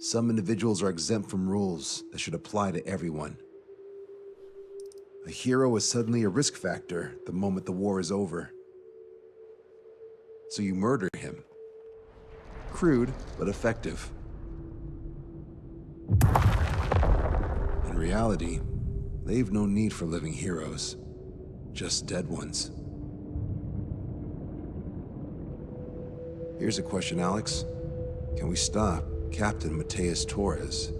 Some individuals are exempt from rules that should apply to everyone. A hero is suddenly a risk factor the moment the war is over. So you murder him. Crude, but effective. In reality, they've no need for living heroes, just dead ones. Here's a question, Alex. Can we stop Captain Torres?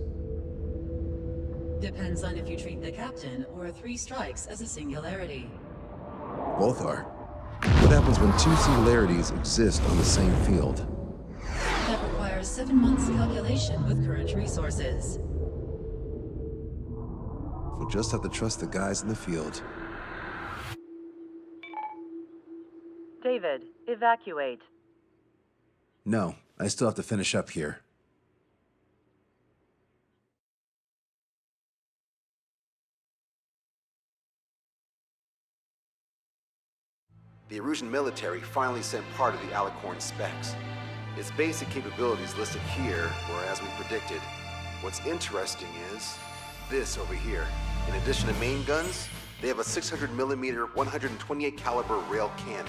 Depends on if you treat the captain or 3 strikes as a singularity. Both are. What happens when 2 singularities exist on the same field? That requires 7 months calculation with current resources. We'll just have to trust the guys in the field. David, evacuate. No, I still have to finish up here. The Erusian military finally sent part of the Alicorn specs. Its basic capabilities listed here were as we predicted. What's interesting is this over here. In addition to main guns, they have a 600mm 128 caliber rail cannon.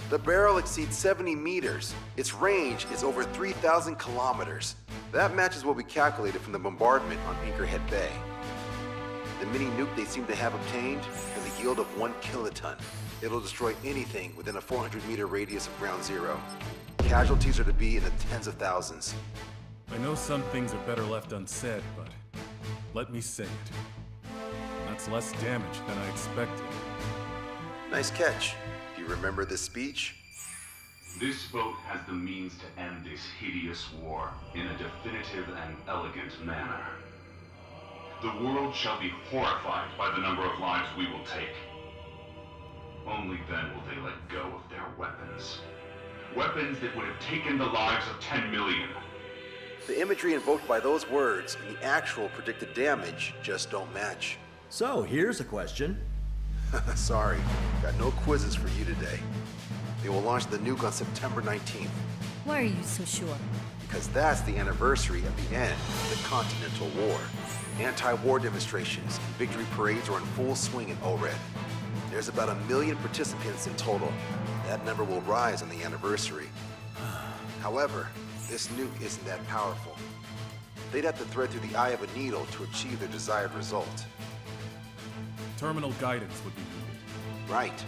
The barrel exceeds 70 meters. Its range is over 3,000 kilometers. That matches what we calculated from the bombardment on Anchorhead Bay. The mini nuke they seem to have obtained has a yield of 1 kiloton. It'll destroy anything within a 400-meter radius of ground zero. Casualties are to be in the tens of thousands. I know some things are better left unsaid, but let me say it. That's less damage than I expected. Nice catch. Do you remember this speech? This vote has the means to end this hideous war in a definitive and elegant manner. The world shall be horrified by the number of lives we will take. Only then will they let go of their weapons. Weapons that would have taken the lives of 10 million. The imagery invoked by those words and the actual predicted damage just don't match. So, here's a question. Sorry, got no quizzes for you today. They will launch the nuke on September 19th. Why are you so sure? Because that's the anniversary of the end of the Continental War. Anti-war demonstrations and victory parades are in full swing in ORED. There's about 1 million participants in total. That number will rise on the anniversary. However, this nuke isn't that powerful. They'd have to thread through the eye of a needle to achieve their desired result. Terminal guidance would be needed. Right.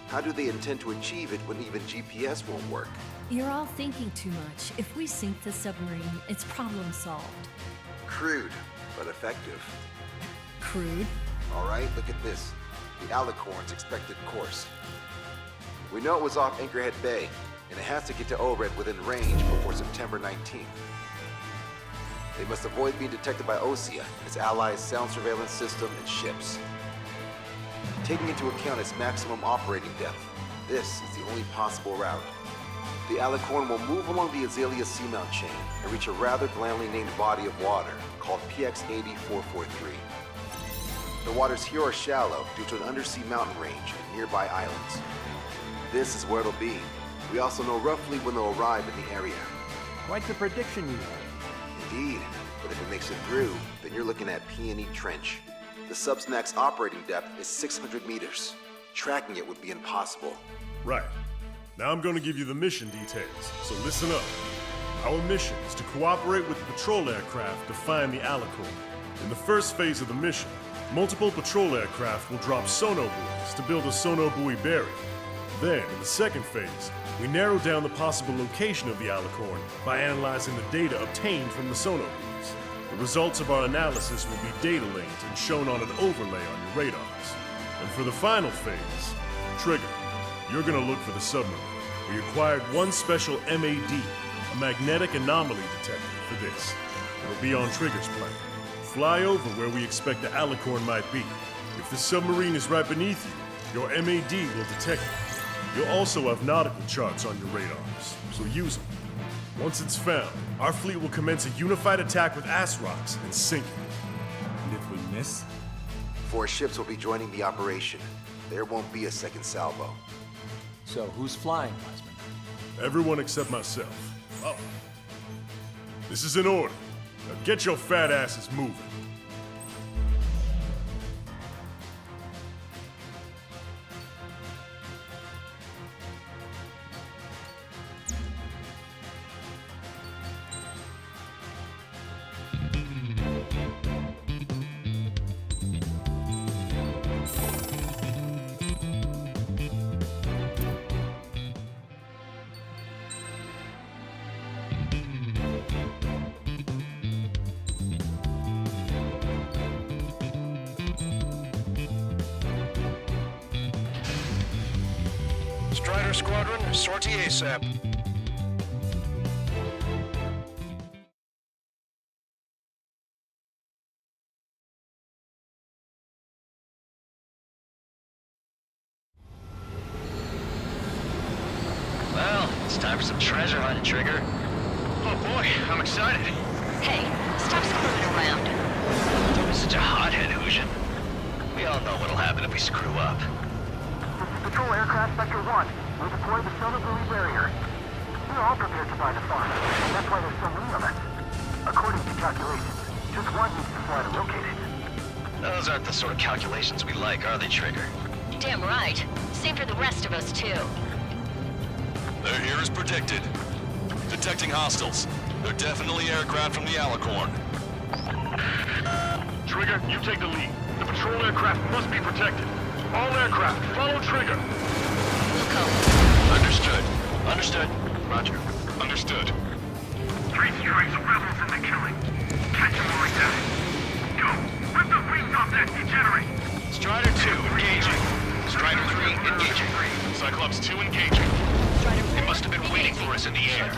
How do they intend to achieve it when even GPS won't work? You're all thinking too much. If we sink the submarine, it's problem solved. Crude, but effective. Crude? All right, look at this. The Alicorn's expected course. We know it was off Anchorhead Bay, and it has to get to ORED within range before September 19th. They must avoid being detected by Osea and its allies' sound surveillance system and ships. Taking into account its maximum operating depth, this is the only possible route. The Alicorn will move along the Azalea seamount chain and reach a rather blandly named body of water called PX-80443. The waters here are shallow due to an undersea mountain range and nearby islands. This is where it'll be. We also know roughly when they'll arrive in the area. Quite the prediction you have. Indeed, but if it makes it through, then you're looking at P&E Trench. The sub's max operating depth is 600 meters. Tracking it would be impossible. Right. Now I'm going to give you the mission details, so listen up. Our mission is to cooperate with the patrol aircraft to find the Alicorn. In the first phase of the mission, multiple patrol aircraft will drop sono buoys to build a sono buoy barrier. Then, in the second phase, we narrow down the possible location of the Alicorn by analyzing the data obtained from the sono buoys. The results of our analysis will be data linked and shown on an overlay on your radars. And for the final phase, Trigger, you're gonna look for the submarine. We acquired one special MAD, a magnetic anomaly detector, for this. It'll be on Trigger's plan. Fly over where we expect the Alicorn might be. If the submarine is right beneath you, your MAD will detect it. You'll also have nautical charts on your radars, so use them. Once it's found, our fleet will commence a unified attack with ass rocks and sink it. And if we miss? 4 ships will be joining the operation. There won't be a second salvo. So, who's flying, Wiseman? Everyone except myself. Oh. This is an order. Now get your fat asses moving. Strider Squadron, sortie ASAP. Well, it's time for some treasure hunting, Trigger. Oh boy, I'm excited. Hey, stop screwing around. Don't be such a hothead, Hoosian. We all know what'll happen if we screw up. This is Patrol Aircraft Sector 1. We deploy the Submarine barrier. We're all prepared to buy the farm, and that's why there's so many of us. According to calculations, just one needs to fly to locate it. Those aren't the sort of calculations we like, are they, Trigger? Damn right. Same for the rest of us, too. They're here as predicted. Detecting hostiles. They're definitely aircraft from the Alicorn. Trigger, you take the lead. The patrol aircraft must be protected. All aircraft, follow Trigger. We'll go. Understood. Understood. Roger. Understood. 3 strikes, rebels in the killing. Catch them like that. Go! Rip the wings off that degenerate! Strider 2, engaging. Strider 3, engaging. Cyclops 2 engaging. They must have been waiting for us in the air.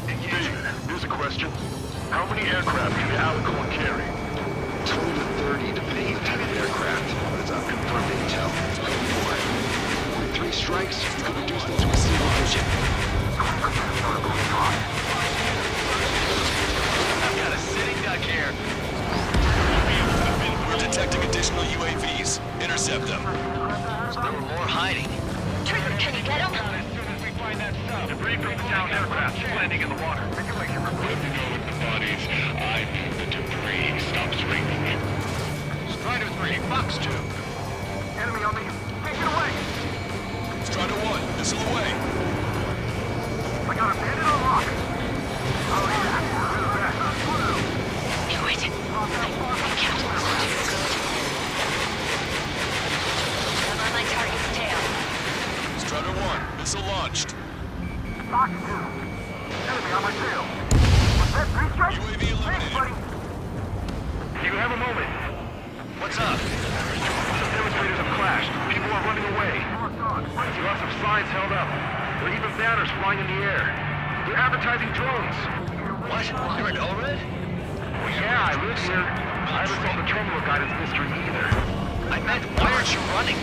David, here's a question. How many aircraft can the Alicorn carry? 20 to 30, depending on the type of aircraft. But it's unconfirmed intel. With 3 strikes, we could reduce them to a single mission. I've got a sitting duck here. We're detecting additional UAVs. Intercept them. So there were more hiding. Trigger, can you get him? Debris from the downed aircraft landing in the water. Good to go with the bodies. I think the debris stops raining. Strider 3, Fox 2. Enemy on me! Take it away! Strider 1, missile away. I got a bandit on lock! Oh yeah, do that. Do it. My captain is too good. I'm on my target's tail. Strider 1, missile launched. Fox 2. Enemy on my tail. Was that 3 strikes? UAV Thanks, eliminated. buddy. Do you have a moment? What's up? Some demonstrators have clashed. People are running away. Lots of signs held up. There are even banners flying in the air. They're advertising drones. What? You're an ORED? Well, yeah, I live here. I haven't solved the terminal guidance mystery either. I meant, why aren't you running?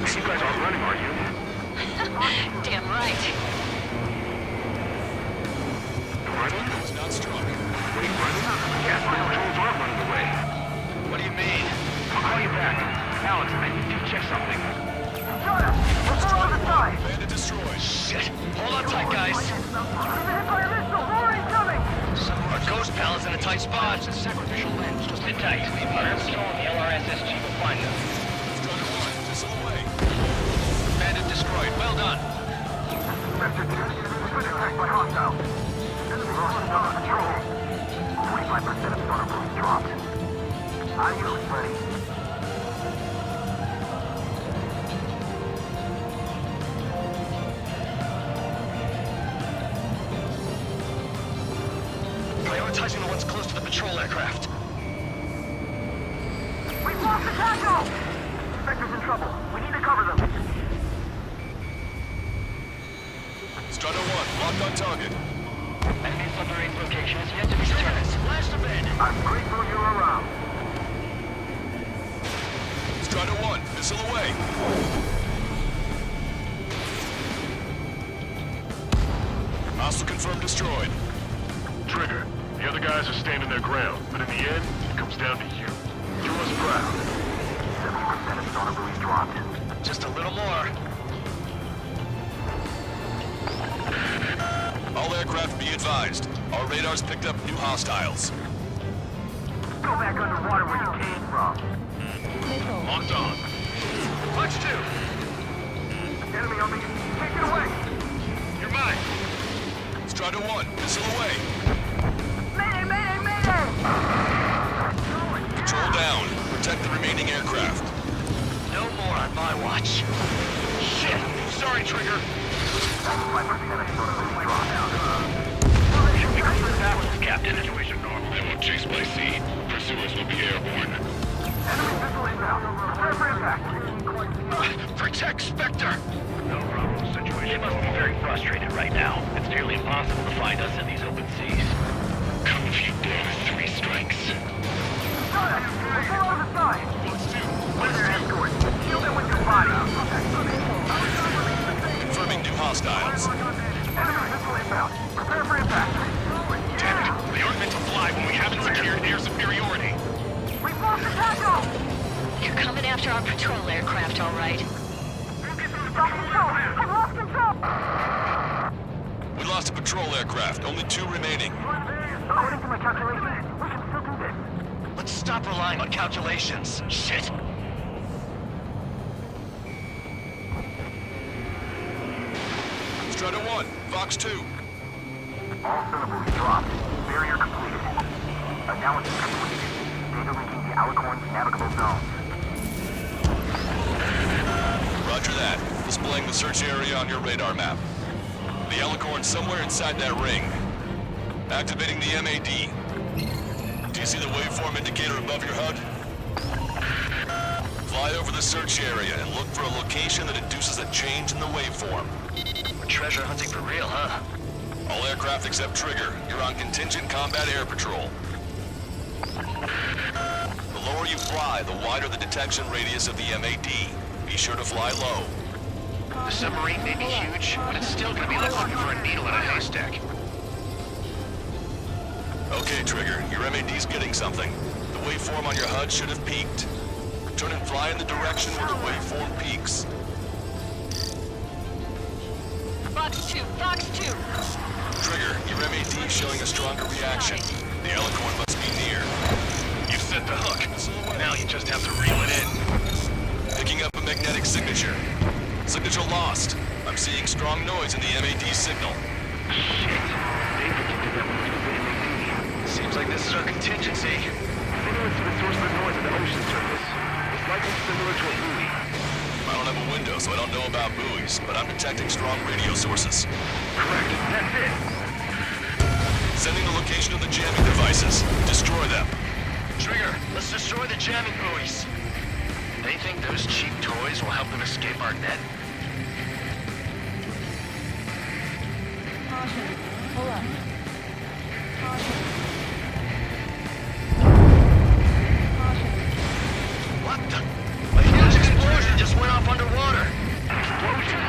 You guys aren't running, are you? Damn right. Running? It's not strong. Wait, running? Yes, my drones are running away. What do you mean? I'll call you back. Alex, I need to check something. Shut up! Let's go on the side! Bandit destroyed. Shit! Hold on tight, guys. We've been hit by a missile! More incoming! Some of our ghost pals in a tight spot. It's a sacrificial lens. Just sit tight. Our install on the LRSSG will find them. Strider 1, missile away. Bandit destroyed. Well done. Sector 2, we've been attacked by hostiles. Enemy hostiles under control. 45% of starter boost dropped. Adios, buddy. Prioritizing the ones close to the patrol aircraft. We've lost the tackle! Sector's in trouble. We need to cover them. Strider 1, locked on target. Enemy submarine location is yet to be determined. Flash the bed. I'm grateful you're around. Strider 1, missile away. Hostile confirmed destroyed. Trigger, the other guys are standing their ground, but in the end, it comes down to you. Do us proud. 70% of starter boost dropped. Just a little more. All aircraft be advised. Our radars picked up new hostiles. Go back underwater where you came from. Locked on. Punch 2. Enemy on me. Take it away. You're mine. Strider 1, missile away. Mayday, mayday, mayday! Patrol down. Protect the remaining aircraft. No more on my watch. Shit! Sorry, Trigger. Captain, situation normal. They won't chase by sea. Pursuers will be airborne. Enemy missile inbound. Prepare for impact. Protect Spectre! No problem. Situation. They must be very frustrated right now. It's nearly impossible to find us in these open seas. Come if you dare. 3 strikes. Pull over the side. Where's your escort? Shield it with your body. Confirming new hostiles. Enemy missile inbound. Prepare for impact. Damn it! They aren't meant to fly when we haven't secured air superiority. We've lost the tackle! You're coming after our patrol aircraft, all right? Lost control! I've lost control! We lost a patrol aircraft. Only 2 remaining. According to my calculations, we can still do this. Let's stop relying on calculations. Shit! Strider 1, Fox 2. All syllables dropped. Barrier completed. Analysis completed. Data linking the Alicorn's navigable zones. Roger that. Displaying the search area on your radar map. The Alicorn's somewhere inside that ring. Activating the MAD. Do you see the waveform indicator above your HUD? Fly over the search area and look for a location that induces a change in the waveform. We're treasure hunting for real, huh? All aircraft except Trigger, you're on contingent combat air patrol. The lower you fly, the wider the detection radius of the MAD. Be sure to fly low. The submarine may be huge, but it's still gonna be like looking for a needle in a haystack. Okay, Trigger, your MAD's getting something. The waveform on your HUD should have peaked. Turn and fly in the direction where the waveform peaks. Fox 2, Fox 2! Trigger, your MAD's showing a stronger reaction. The Alicorn must be near. You've set the hook. Now you just have to reel it in. Picking up a magnetic signature. Signature lost. I'm seeing strong noise in the MAD signal. Shit. David can do that with the MAD. Seems like this is our contingency. Similar to the source of the noise at the ocean surface. It's likely similar to a buoy. I don't have a window, so I don't know about buoys, but I'm detecting strong radio sources. Correct. That's it. Sending the location of the jamming devices. Destroy them. Trigger, let's destroy the jamming buoys. They think those cheap toys will help them escape our net? Caution. Pull up. Caution. Caution. What the? A huge explosion just went off underwater. Explosion!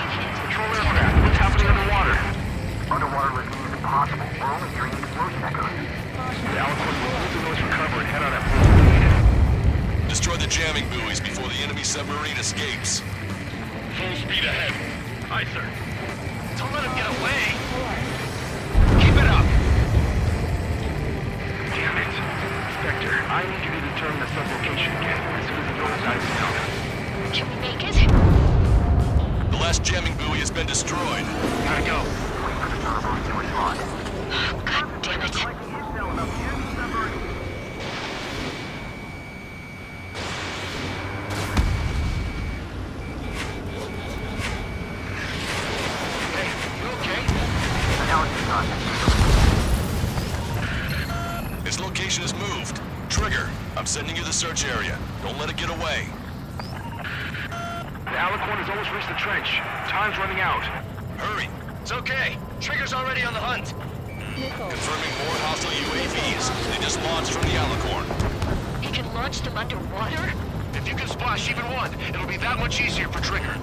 Patrol aircraft, what's happening underwater? Underwater listening is impossible. We're only hearing explosion echoes. The Alicorn will hold the noise recover and head on at full speed. Destroy the jamming buoys before the enemy submarine escapes. Full speed ahead. Aye, sir. Don't let him get away. Keep it up. Damn it. Spectre, I need you to determine the sublocation again as soon as the noise dies down. Can we make it? The last jamming buoy has been destroyed. Gotta go. Wait for the turbos to respond. God damn it. Hey, you okay? Analysis done. Its location is moved. Trigger, I'm sending you the search area. Don't let it get away. The Alicorn has almost reached the trench. Time's running out. Hurry. It's okay. Trigger's already on the hunt. Confirming more hostile UAVs. They just launched from the Alicorn. He can launch them underwater? If you can splash even one, it'll be that much easier for Trigger.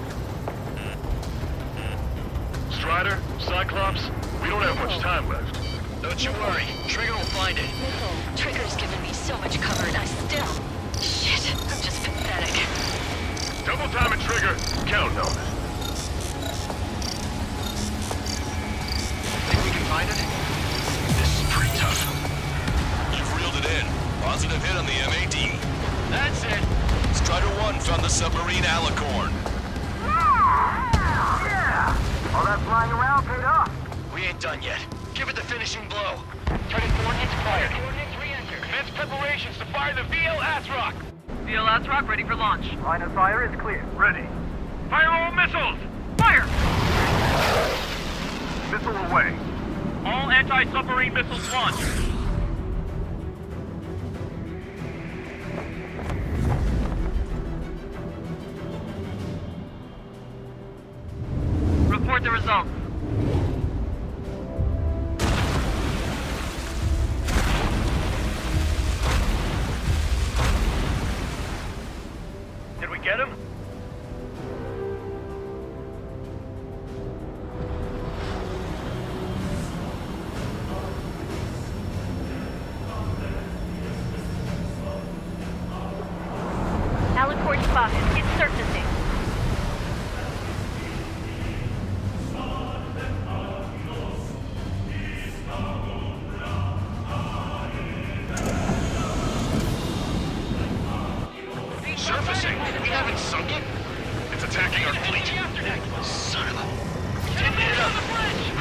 Strider, Cyclops, we don't have much time left. Don't you worry. Trigger will find it. Trigger's given me so much cover and I still... Shit, I'm just pathetic. Double time and Trigger. Count on it. Think we can find it? This is pretty tough. You've reeled it in. Positive hit on the MAD. That's it. Strider 1 found the submarine Alicorn. Yeah! All that flying around paid off. We ain't done yet. Give it the finishing blow. Target coordinates fired. Coordinates re-enter. Commence preparations to fire the VL Athrock. VL Athrock ready for launch. Line of fire is clear. Ready. Fire all missiles! Fire! Missile away. All anti-submarine missiles launched. Report the results. Did we get him? Alicorn spotted. It's surfacing. Surfacing? We haven't sunk it? It's attacking our fleet. Son of a... Didn't hit up.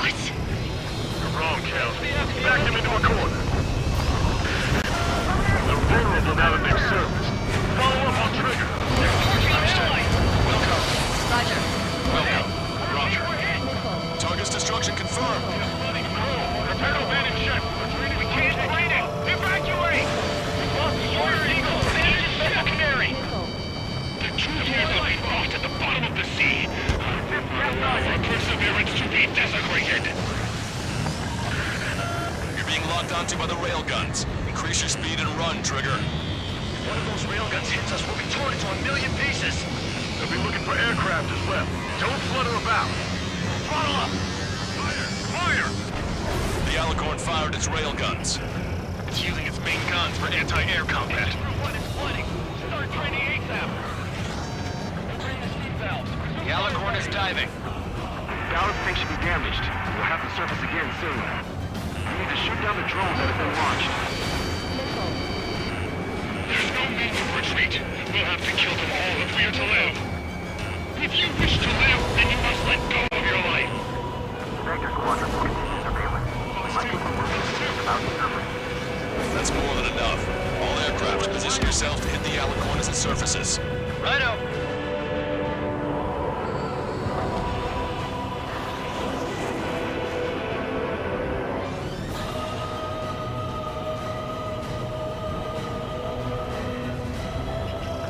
What? You're wrong, Cal. Backed him into a corner. They're vulnerable now that they've surfaced. Follow up on trigger. Welcome. Roger. Welcome. Roger. Target's destruction confirmed. Torpedo vantage check. We can't fight it. Evacuate! We've lost Destroyer Eagle. The Aegis Vessel Canary. The truth is lost at the bottom of the sea. For perseverance to be desecrated. You're being locked onto by the railguns. Increase your speed and run, Trigger. If one of those railguns hits us, we'll be torn into a million pieces. They'll be looking for aircraft as well. Don't flutter about. Throttle up! Fire! The Alicorn fired its railguns. It's using its main guns for anti-air combat. One is flooding. Start training ASAP. The Alicorn is diving. Ballast tank should be damaged. We'll have to surface again soon. We need to shoot down the drones that have been launched. There's no means of retreat. We'll have to kill them all if we are to live. If you wish to live, then you must let go of your life. Vector squadron will continue surveillance. We might need to work about the surface. That's more than enough. All aircraft, position yourself to hit the Alicorn as it surfaces. Righto.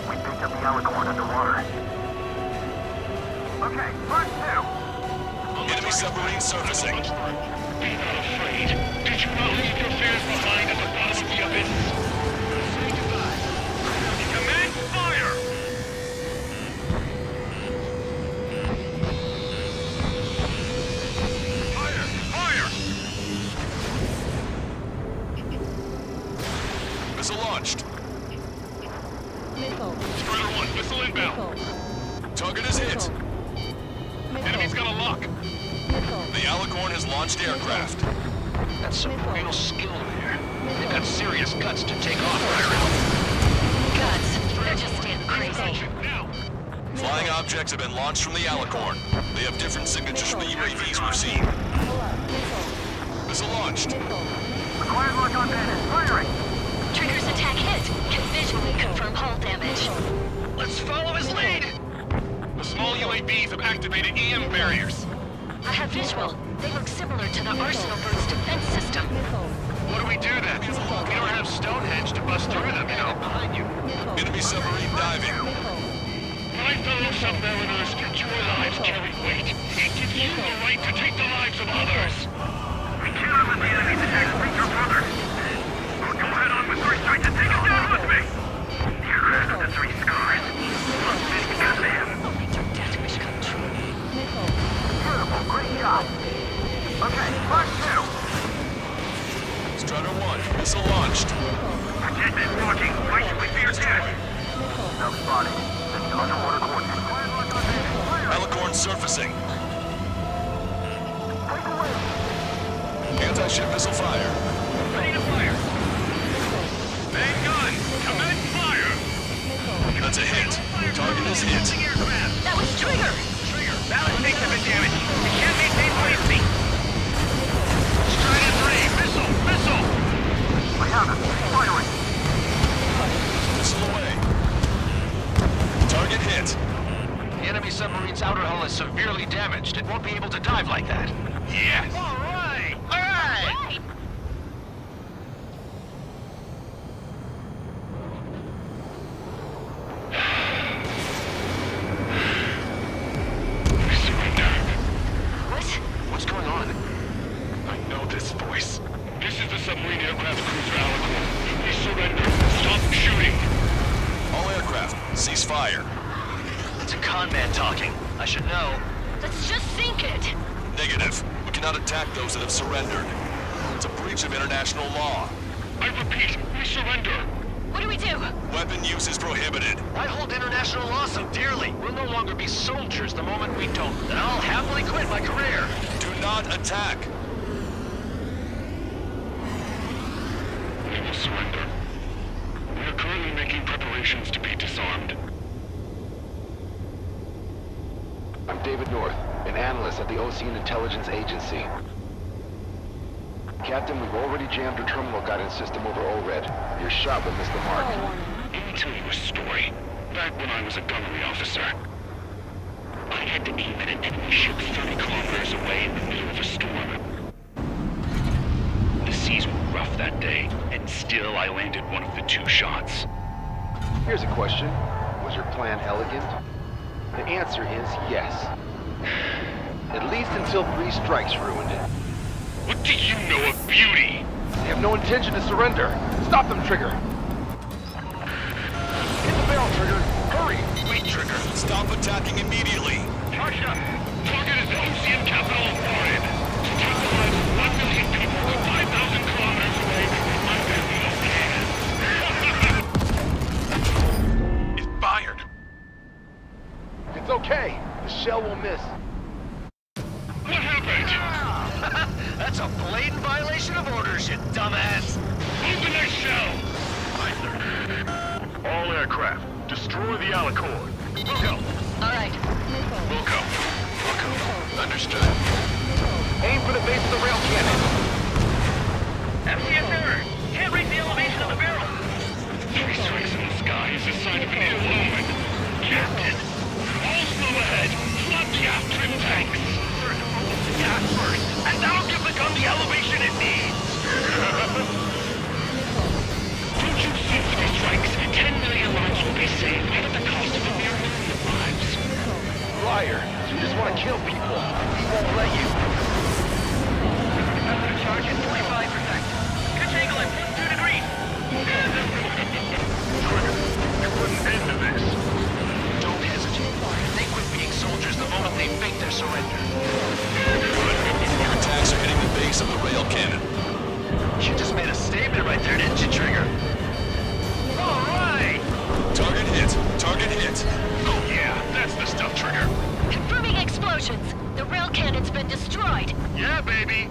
We picked up the Alicorn underwater. Okay, part 2. Enemy submarine surfacing. Be not afraid. Did you not leave your fears behind at the bottom of the abyss? Say goodbye. Command fire! Fire! Fire! Missile launched. Strider 1, missile inbound. Target is hit. Enemy's got a lock. The Alicorn has launched aircraft. That's some real skill there. They've got serious guts to take off firing. Guts. They're just damn crazy. Now! Flying objects have been launched from the Alicorn. They have different signatures from the UAVs we've seen. Missile launched. Required lock on bandit. Firing! Trigger's attack hit. Can visually confirm hull damage. Let's follow his lead! The small UAVs have activated EM barriers. I have visual. They look similar to the Arsenal Bird's defense system. What do we do then? We don't have Stonehenge to bust through them, you know. Behind you. Enemy submarine diving. My fellow submariners, your lives carry weight. It gives you the right to take the lives of others. We cannot let the enemy's attacks reach our brothers. Go head on with first strike and take it down with me! The aircraft with the 3 scars. Plus this because of him. Death wish come true. Beautiful, great job. Okay, part 2. Strider 1, missile launched. Protect is working. Why should we fear death? Now spotted. Sending underwater coordinates. Alicorn surfacing. Take away. Anti-ship missile fire. Ready to fire. Main gun, commence fire! That's a hit. Target is hit. That was Trigger! Trigger, balance tanks have been damaged. You can't maintain buoyancy. Strider 3, missile, missile! I have it. Firing. Missile away. Target hit. The enemy submarine's outer hull is severely damaged. It won't be able to dive like that. Yes! All right! All right! Surrender. What? What's going on? I know this voice. This is the submarine aircraft cruiser Alicorn. We surrender. Stop shooting. All aircraft, cease fire. It's a con man talking. I should know. Let's just sink it. Negative. We cannot attack those that have surrendered. It's a breach of international law. I repeat, we surrender. What do we do? Weapon use is prohibited. Why hold international law so dearly? We'll no longer be soldiers the moment we don't. Then I'll happily quit my career. Do not attack. We will surrender. We are currently making preparations to be disarmed. I'm David North, an analyst at the Ocean Intelligence Agency. Captain, we've already jammed your terminal guidance system over ORED. Your shot will miss the mark. Let me tell you a story. Back when I was a gunnery officer, I had to aim at an enemy ship 30 kilometers away in the middle of a storm. The seas were rough that day, and still I landed one of the 2 shots. Here's a question. Was your plan elegant? The answer is yes. At least until 3 strikes ruined it. What do you know of beauty? They have no intention to surrender. Stop them, Trigger! Hit the barrel, Trigger! Hurry! Wait, Trigger. Stop attacking immediately. Charged up. Target is the ocean capital of Florida. To take the lives of 1 million people 5,000 kilometers away, I'm no can. It fired. It's okay. The shell will miss. What happened? That's a blatant violation of orders, you dumbass! Open that shell! Aye, sir. All aircraft, destroy the Alicorn. We'll go. All right. We'll go. Understood. Aim for the base of the rail cannon. FCS error! Can't reach the elevation of the barrel! 3 strikes in the sky is a sign of an ill omen. Captain, all slow ahead. Flood the aft trim tanks. Gas first, and that'll give the gun the elevation it needs! Don't you see 3 strikes? 10 million lives will be saved, not at the cost of a mere million lives. Liar. You just want to kill people. We won't let you. Capacity charge at 25%. Pitch angle at 2 degrees. Trigger, you put an end to this. Don't hesitate. They quit being soldiers the moment they fake their surrender. Your attacks are hitting the base of the rail cannon. You just made a statement right there, didn't you, Trigger? All right! Target hit. Target hit. Oh yeah, that's the stuff, Trigger. Confirming explosions. The rail cannon's been destroyed. Yeah, baby.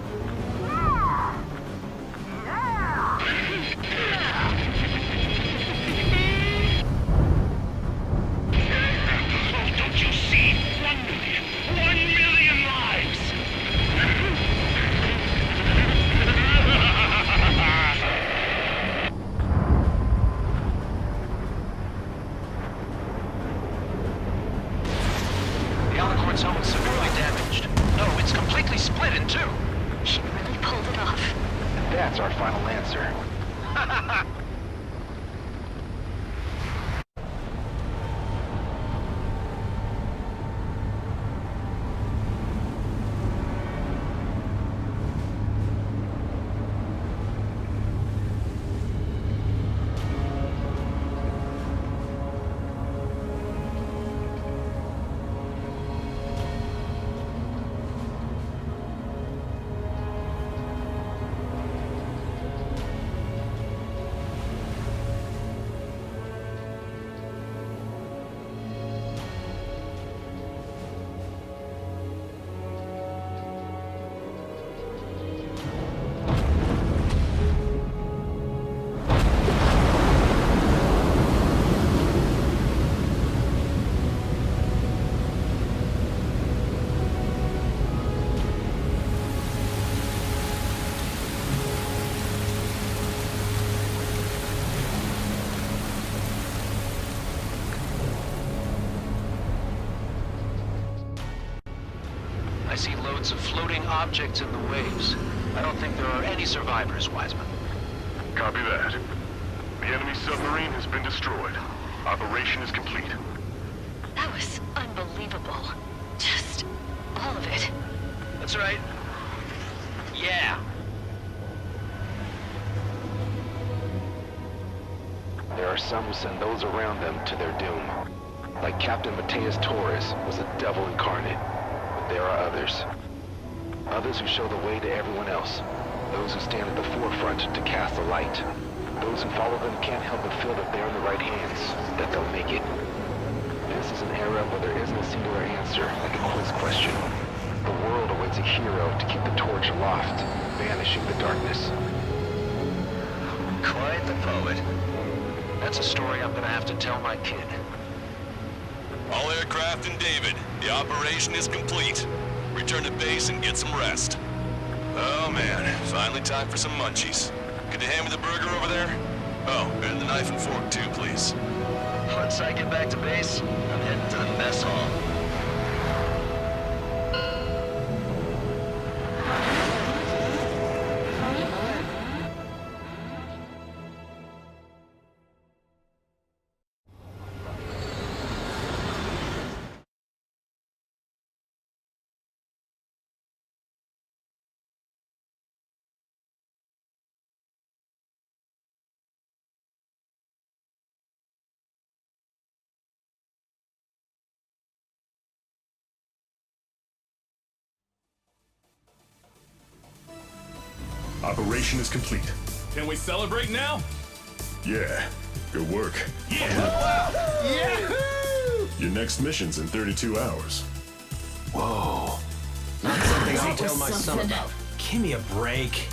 Oh, don't you see? 1 million. 1 million lives! The Alicorn's hull is severely damaged. No, it's completely split in 2. She really pulled it off. And that's our final answer. see loads of floating objects in the waves. I don't think there are any survivors, Wiseman. Copy that. The enemy submarine has been destroyed. Operation is complete. That was unbelievable. Just all of it. That's right. Yeah. There are some who send those around them to their doom. Like Captain Torres was a devil incarnate. But there are others. Others who show the way to everyone else. Those who stand at the forefront to cast the light. Those who follow them can't help but feel that they're in the right hands, that they'll make it. This is an era where there isn't a singular answer, like a quiz question. The world awaits a hero to keep the torch aloft, banishing the darkness. Quite the poet. That's a story I'm gonna have to tell my kid. All aircraft in David, the operation is complete. Return to base and get some rest. Oh man, finally time for some munchies. Could you hand me the burger over there? Oh, and the knife and fork too, please. Once I get back to base, I'm heading to the mess hall. Operation is complete. Can we celebrate now? Yeah, good work. Yeah! Your next mission's in 32 hours. Whoa. Not something I'll tell my son about. Give me a break.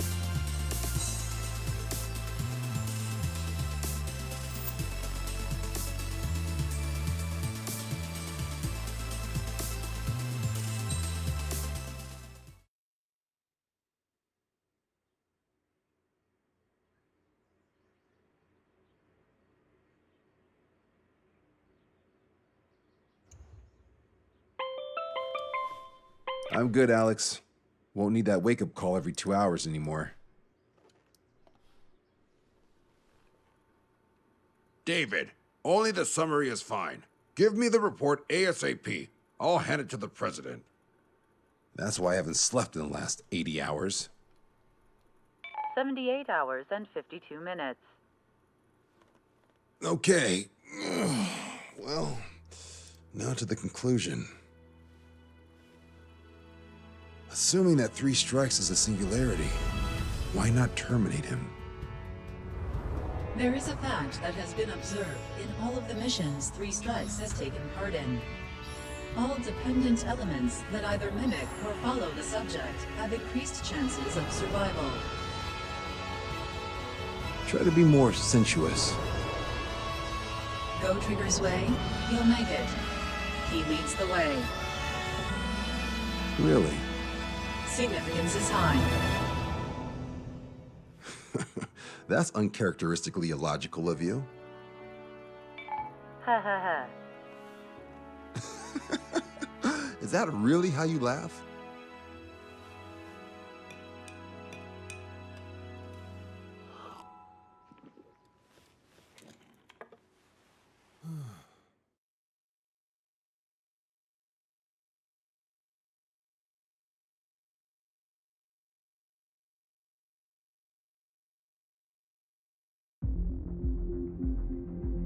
I'm good, Alex. Won't need that wake-up call every 2 hours anymore. David, only the summary is fine. Give me the report ASAP. I'll hand it to the president. That's why I haven't slept in the last 80 hours. 78 hours and 52 minutes. Okay. Well, now to the conclusion. Assuming that 3 strikes is a singularity, why not terminate him? There is a fact that has been observed in all of the missions 3 Strikes has taken part in. All dependent elements that either mimic or follow the subject have increased chances of survival. Try to be more sensuous. Go Trigger's way, you'll make it. He leads the way. Really? Significance is high. That's uncharacteristically illogical of you. Ha ha ha. Is that really how you laugh?